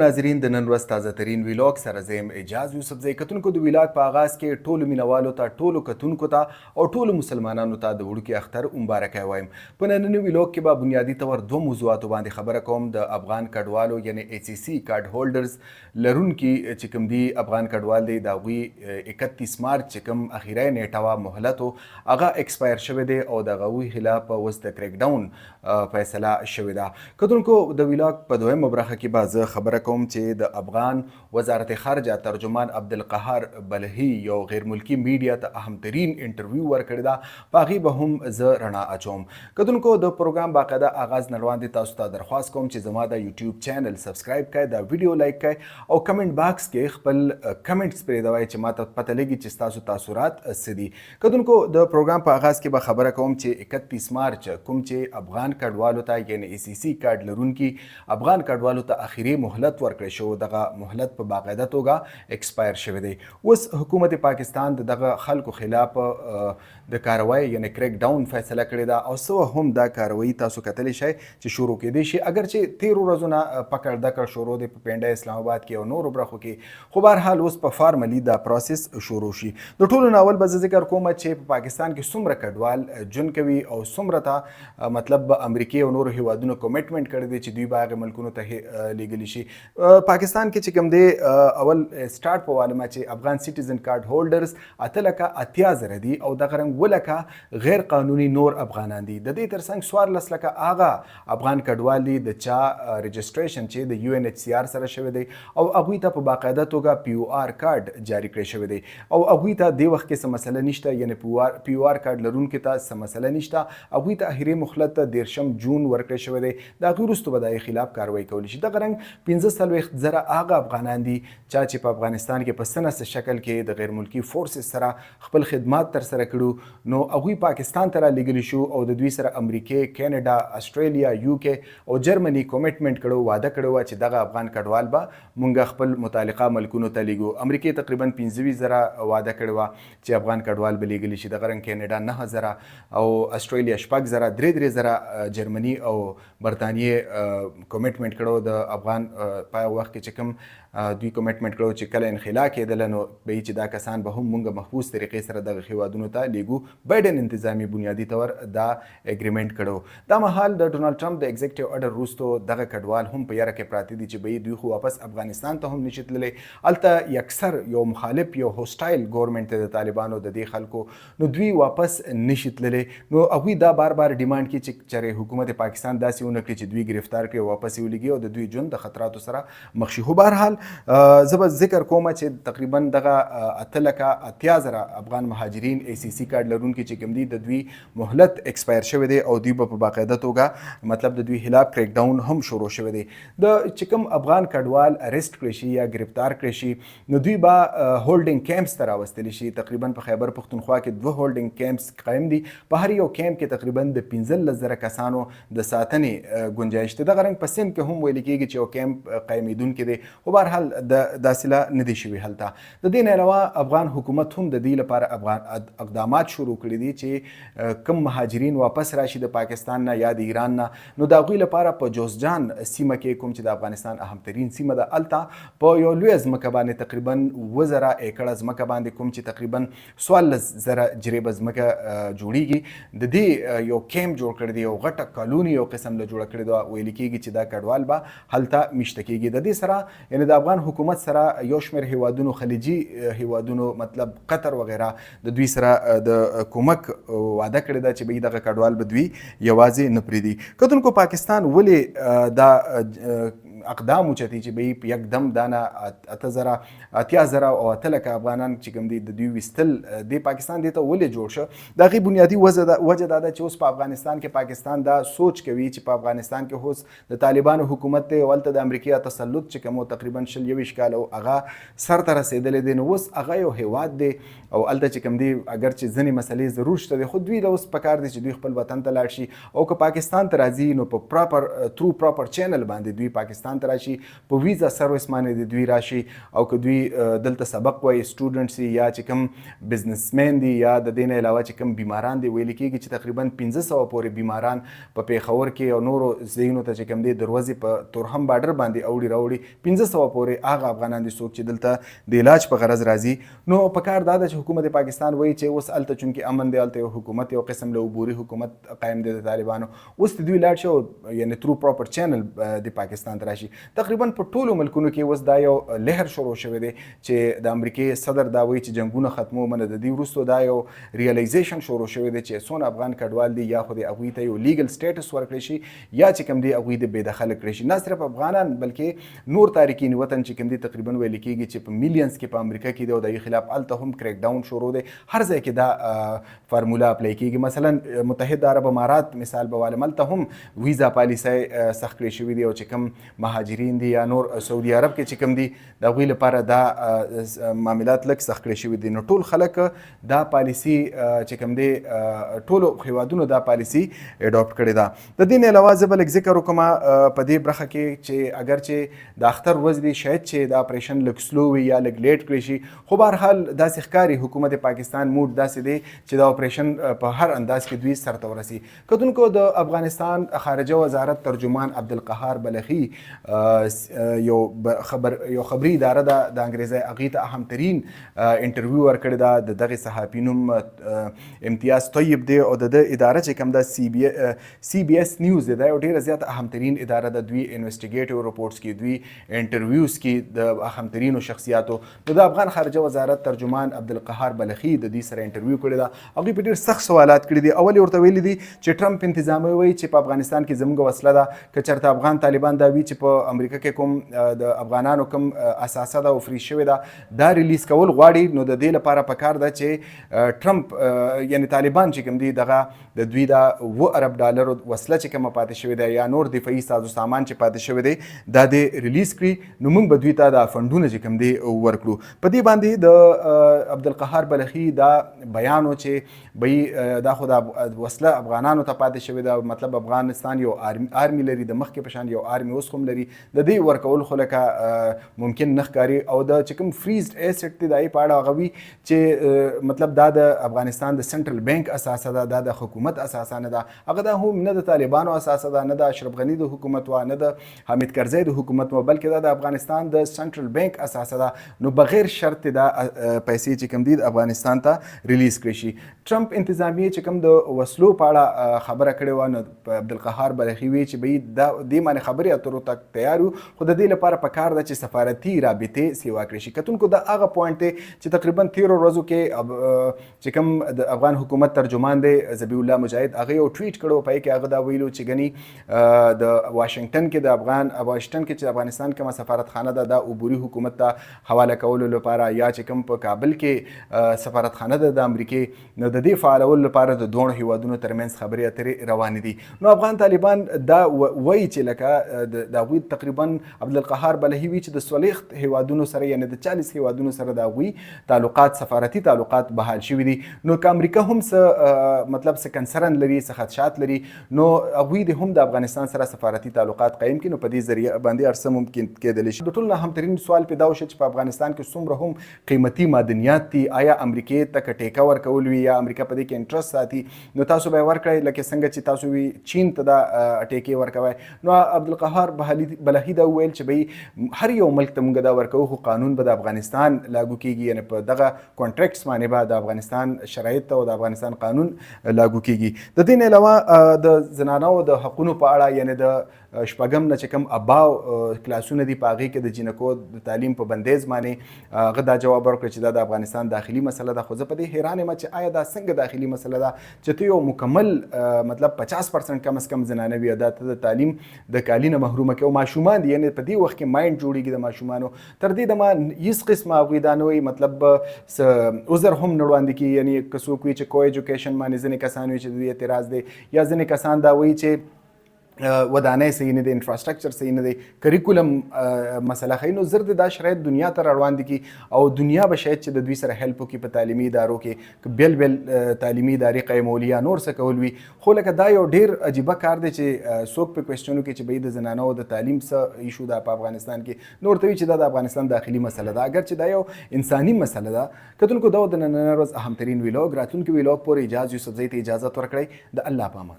ناظرین د نن ورځ تازه ترین ویلاګ سره زم اجاز یوسفزی کتونکو د ویلاګ په آغاز کې ټولو مینوالو ته ټولو کتونکو ته او ټولو مسلمانانو ته د وړوکي اختر مبارکي وایم. په ننني ویلاګ کې به بنیادي طور دوه موضوعاتو باندې خبره کوم. د افغان کډوالو یعنی ACC کارډ هولډرز لرونکي چې کوم دي افغان کډوال دي د هغوی 31 مارچ چې کوم اخیری نیټه وه مهلت و هغه ایکسپایر شوی دی او د هغوی خلاف اوس د کریک ډاون فیصله شوې ده. کتونکو د ویلاګ په دویمه برخه کې به زه خبره کوم چې د افغان وزارت خارجه ترجمان عبدالقهار بلخي یو غیر ملکی میډیا ته اهم ترین انټرویو ورکړې ده، په هغې به هم زه رڼا اچوم. کتونکو د پروګرام باقاعده آغاز نه وړاندې تاسو ته درخواست کوم چې زما د یوټیوب چینل سبسکرایب کړئ، د ویډیو لایک کړئ او کمنټ باکس کې خپل کمنټس پرېږدوئ چې ما ته پته لګي چې ستاسو تاثرات څه دي. کتونکو د پروګرام په آغاز کې به خبره کوم چې 31 مارچ کوم چې افغان کډوالو ته یعنی ACC کارډ لرونکي افغان کډوالو ته اخیری مهلت ورکړی شو، دغه مهلت په باقاعده توګه ایکسپایر شوی دی. اوس حکومت پاکستان دغه خلکو خلاف د کاروایی یعنی کریک ډاون فیصله کړې ده او څه هم دا کاروایی تاسو کتلی شئ چې شروع کېدی شي، اگر چې 13 ورځو نه پکړ دکړ شروع دی په پینډه اسلام آباد کې او نورو برخو کې، خو بهرحال اوس په فارملي دا پروسس شروع شي. د ټولو نه اول به زه ذکر کوم چې په پاکستان کې څومره کډوال ژوند کوي او څومره ته مطلب امریکې او نورو هیوادونو کمیټمنټ کړی دی چې دوی به هغې ملکونو ته لیږلی شي. پاکستان کې چې کوم دی اول سټارټ په والمه چې افغان سیټیزن کارډ هولډرز 8,80,000 دي او دغه رنګ 2,00,000 غیر قانوني نور افغانان دي. د دې ترڅنګ 14,00,000 هغه افغان کډوال دي د چا رجسټریشن چې د UNHCR سره شوی دی او هغوی ته په باقاعده توګه POR کارډ جاري کړی شوی دی او هغوی ته دې وخت کې څه مسله نشته، یعنی POR کارډ لرونکي ته څه مسله نشته. هغوی ته اخري مهلت 13 جون ورکړی شوی دی، د هغې وروسته به د هغې خلاف کاروایی کولی شي. دغه رنګ 15,000 هغه افغانان دي چا چې په افغانستان کې په څه نه څه شکل کې د غیر ملکي فورسز سره خپل خدمات ترسره کړو، نو هغوی پاکستان ته رالیږلي شو او د دوی سره امریکې، کینیډا، استرالیا، UK او جرمني کومیټمنټ کړو، واده کړی وه چې دغه افغان کډوال به مونږ خپل متعلقه ملکونو ته لیږو. امریکې تقریبا 25,000 واده کړی وه چې افغان کډوال به لیږلي شي، دغه رنګ کینیډا 9,000 او استرالیا 6,000 3,000 جرمني او برطانیې کومیټمنټ کړو د افغان په وخت کې چې کوم دوی کومیټمنټ کړو چې کله انخلا کېدله نو به چې دا کسان به هم مونږ محفوظ طریقې سره دغه هیوادونو ته لیږو. بایډن انتظامي بنیادي طور دا اګریمنټ کړو. دا مهال د ډونالډ ټرمپ د ایگزیکټیو اډر وروستو دغه کډوال هم په یاره کې پراته دي چې به دوی خو واپس افغانستان ته هم نشي تللی. هلته یکسر یو مخالف یو هوسټایل ګورنمنټ د طالبانو د دې خلکو، نو دوی واپس نشي تللی. نو هغوی دا بار بار ډیمانډ کوي چې چېرې حکومت پاکستان داسې ونه کړي چې دوی ګرفتار کړي او واپس یې ولیږي او د دوی ژوند د خطراتو سره مخ شي. خو بهرحال زه به ذکر کوم چې تقریبا دغه 8,80,000 افغان مهاجرین ACC کارډ لرونکي چې کوم دي د دوی مهلت ایکسپایر شوی دی او دوی به په باقاعده توګه مطلب د دوی خلاف کریک ډاون هم شروع شوی دی. د چې کوم افغان کډوال اریسټ کړی شي یا گرفتار کړی شي نو دوی به هولډینګ کیمپس ته راوستلی شي. تقریبا په خیبر پښتونخوا کې 2 هولډینګ کیمپس قایم دي، په هر یو کیمپ کې تقریبا د 15,000 کسانو د ساتنې گنجایش دی. دغه رنګ په سند کې هم ویل کېږي چې یو کیمپ قایمېدونکی دی، خو بهرحال داسې لا نه دی شوي هلته. د دې نه علاوه افغان حکومت هم د دې لپاره اقدامات شروع کړي دي چې کم مهاجرین واپس راشي د پاکستان نه یا د ایران نه، نو د هغوی لپاره په جوزجان سیمه کې کوم چې د افغانستان اهمترین سیمه ده، هلته په یو لویه ځمکه باندې تقریبا 2,000 ایکړه ځمکه باندې کوم چې تقریبا 14,000 جریبه ځمکه جوړیږي، د دې یو کیمپ جوړ کړی دی، یو غټه کالوني یو قسم له جوړه کړې ده. ویل کېږي چې دا کډوال به هلته میشته کېږي. د دې سره یعنی د افغان حکومت سره یو شمېر هیوادونو، خلیجي هیوادونو مطلب قطر وغیره د دوی سره د کومک وعده کړې ده چې به دغه کډوال به دوی یوازې نه پرېږدي. کتونکو پاکستان ولې دا اقدام اوچتي چې به یکدم دانه 8,000 او 8,00,000 افغانان چې کوم دي د دوی ویستل د پاکستان دې ته ولې جوړ شو؟ د هغې بنیادي وجه دا ده چې اوس په افغانستان کې پاکستان دا سوچ کوي چې په افغانستان کې اوس د طالبانو حکومت دی او هلته د امریکا تسلط چې کوم تقریبا 21 کاله هغه سر ته رسېدلی دی، نو اوس هغه یو هیواد دی او هلته چې کوم دی اگر چې ځینې مسلې ضرور شته دی، خو دوی له اوس پکار دی چې دوی خپل وطن ته لاړ شي او که پاکستان ته راځي نو په پراپر چینل باندې دوی پاکستان ته راشي، په ویزا سروس باندې د دوی راشي او که دوی دلته سبق وایي سټوډنټس یا چې کوم بزنسمین دي یا د دې نه علاوه چې کوم بیماران دي، ویل کېږي چې تقریبا 1500 پورې بیماران په پیښور کې او نورو ځایونو ته چې کوم دی د ورځې په تورهم بارډر باندې اوړي راوړي 1500 پورې هغه افغانان دي څوک چې دلته د علاج په غرض راځي. نو په کار دا ده چې حکومت پاکستان وایي چې اوس هلته چونکې امن دی، هلته یو حکومت یو قسم له عبوري حکومت قایم دی د طالبانو، اوس د دوی لاړ شي او یعنې ترو پراپر چینل د پاکستان ته راشي. تقریبا په ټولو ملکونو کې اوس دا یو لهر شروع شوی دی چې د امریکې صدر دا وایي چې جنګونه ختمو منه. د دې وروسته دا یو ریالایزیشن شروع شوی دی چې څونه افغان کډوال دي یا خو د هغوی ته یو لیګل سټیټس ورکړی شي یا چې کوم دی هغوی د بې دخله کړی شي. نه صرف افغانان بلکې نور تارکین وطن چې کوم دی تقریبا ویل کېږي چې په میلیونز کې په امریکا کې دی او د هغې خلاف هلته هم کریک ډاون شروع دی. هر ځای کې دا فارمولا اپلای کېږي. مثلا متحده عرب امارات مثال به والم هلته هم ویزا پالیسۍ سخت کړی شوي دي او چې کوم مهاجرین دي یا نور سعودي عرب کې چې کوم دي د هغوی لپاره دا معاملات لږ سخت کړی شوي دي. نو ټول خلک دا پالیسي چې کوم دی ټولو هیوادونو دا پالیسي اډاپټ کړې ده. د دې نه علاوه زه به لږ ذکر وکړم په دې برخه کې چې اگر چې د اختر ورځ دی شاید چې دا اپریشن لږ سلو وي یا لږ لیټ کړی شي، خو بهرحال داسې ښکاري حکومت پاکستان موډ داسې دی چې دا اپریشن په هر انداز کې دوی سرته ورسي. کتونکو د افغانستان خارجه وزارت ترجمان عبدالقهار بلخي یو خبري اداره ده د انګریزي، هغې ته اهم ترین انټرویو ورکړې ده. د دغې صحافي نوم امتیاز طیب دی او د اداره چې کوم ده CBS نیوز دی، دا یو ډېره زیاته اهم ترین اداره ده. دوی انویسټیګیټیو رپورټس کې، دوی انټرویوز کې د اهم ترینو شخصیاتو. نو د افغان خارجه وزارت ترجمان عبدالقهار بلخي د دوی سره انټرویو کړې ده. هغوی په ډېر سخت سوالات کړي دي. اول یې ورته ویلي دي چې ټرمپ انتظامیه وایي چې په افغانستان کې زموږ وسله ده، که چېرته افغان طالبان دا وي چې په امریکا کې کوم د افغانانو کوم اساسه ده او فریز شوې ده دا ریلیز کول غواړي، نو د دې لپاره پکار ده چې ټرمپ یعنې طالبان چې کوم دي دغه د دوی دا 7 ارب ډالرو وسله چې کومه پاتې شوې ده یا نور دفاعي سازو سامان چې پاتې شوی دی دا دې ریلیز کړي، نو موږ به دوی ته دا فنډونه چې کوم دی ورکړو. په دې باندې د عبدالقهار بلخي دا بیان و چې بی دا خو د وسله افغانانو ته پاتې شوې ده، مطلب افغانستان یو آرمي لري، د مخکې په شان یو آرمي اوس هم لري، د دې ورکول خو لکه ممکن نه ښکاري. او د چې کوم فریزډ ایسټ دی د هغې په اړه هغه وي چې مطلب دا د افغانستان د سنټرل بینک اساسه ده، دا د حکومت اساسه نه ده، هغه دا هم نه د طالبانو اساسه ده، نه د اشرف غني د حکومت وه، نه د حامد کرزی د حکومت وه، بلکې دا د افغانستان د سنټرل بینک اساسه ده. نو بغیر شرط دا پیسې چې کوم دي د افغانستان ته ریلیز کړی شي. ټرمپ انتظامیې چې کوم د وسلو په اړه خبره کړې وه، نو عبدالقهار بلخي وی چې بی دې باندې خبرې اترو ته تیار یو، خو د دې لپاره پکار ده چې سفارتي رابطې سیوا کړی شي. کتونکو دا هغه پوینټ دی چې تقریبا 13 ورځو کې چې کوم د افغان حکومت ترجمان دی ذبیح الله مجاهد هغه یو ټویټ کړو، په کې هغه دا ویلو چې ګني د واشنگټن کې د واشنگټن کې چې افغانستان کومه سفارتخانه ده دا عبوري حکومت ته حواله کولو لپاره، یا چې کوم په کابل کې سفارتخانه ده د امریکې، نو د دې فعالولو لپاره د دوه هیوادونو ترمنځ خبرې اترې روانې دي. نو افغان طالبان دا وایي چې لکه د هغوی تقریبا عبدالقهار بلخي وی چې د 40 هیوادونو سره یعنې د 40 هیوادونو سره د هغوی تعلقات سفارتي تعلقات بحال شوي دي. نو که امریکا هم څه مطلب څه کنسرن لري، څه خدشات لري، نو هغوی د هم د افغانستان سره سفارتي تعلقات قایم کړي، نو په دې ذریعه باندې هر څه ممکن کېدلی شي. د ټولو نه اهمترین سوال پیدا وشو چې په افغانستان کې څومره هم قیمتي معدنیات دي، آیا امریکې ته که ټیکه ورکول وي یا امریکا په دې کې انټرست ساتي، نو تاسو به یې ورکړئ لکه څنګه چې تاسو وي چین ته دا ټیکې ورکوئ. نو عبدالقهار بلخي دا وویل چې به هر یو ملک ته موږ دا ورکوو، خو قانون به د افغانستان لاګو کېږي، یعنې په دغه کانټریکټس باندې به د افغانستان شرایط او د افغانستان قانون لاګو کېږي. د دې نه علاوه د زنانو د حقونو په اړه یعنې د شپږم نه چې کوم اباو کلاسونه دي په هغې کې د جینکو د تعلیم په بندیز باندې هغه دا جواب ورکړ چې دا د افغانستان داخلي مسله ده. خو زه په دې حیران یم چې آیا دا څنګه داخلي مسله ده چې ته یو مکمل مطلب 50% کم از کم زنانه وي دا ته د تعلیم د کالي نه محرومه کوي، او ماشومان دي یعنې په دې وخت کې مایند جوړېږي د ماشومانو. تر دې دمه هېڅ قسمه هغوی دا نه وایي مطلب عذر هم نه وړاندې کېږي، یعنې که څوک وایي چې کو ایجوکیشن باندې ځینې کسان وایي چې دوی اعتراض دی، یا ځینې کسان دا وایي چې ودانۍ صحیح نه دی، انفراسټرکچر صحیح نه دی، کریکولم مسله ښایي. نو زر د دا شرایط دنیا ته را روان دي او دنیا به شاید چې د دوی سره هیلپ وکړي په تعلیمي ادارو کې، بیل بیل تعلیمي ادارې قیمول یا نور څه کول وي. خو لکه دا یو ډېر عجیبه کار دی چې څوک په کوېسچن وکړي چې به د زنانو د تعلیم څه ایشو ده په افغانستان کې، نو ورته وایي چې دا د افغانستان داخلي مسله ده، اگر چې دا یو انساني مسله ده. کتونکو دا د نننۍ ورځ اهمترین ویلاګ، راتلونکي ویلاګ پورې اجاز یوسفزۍ ته اجازت ورکړئ. د الله په امان.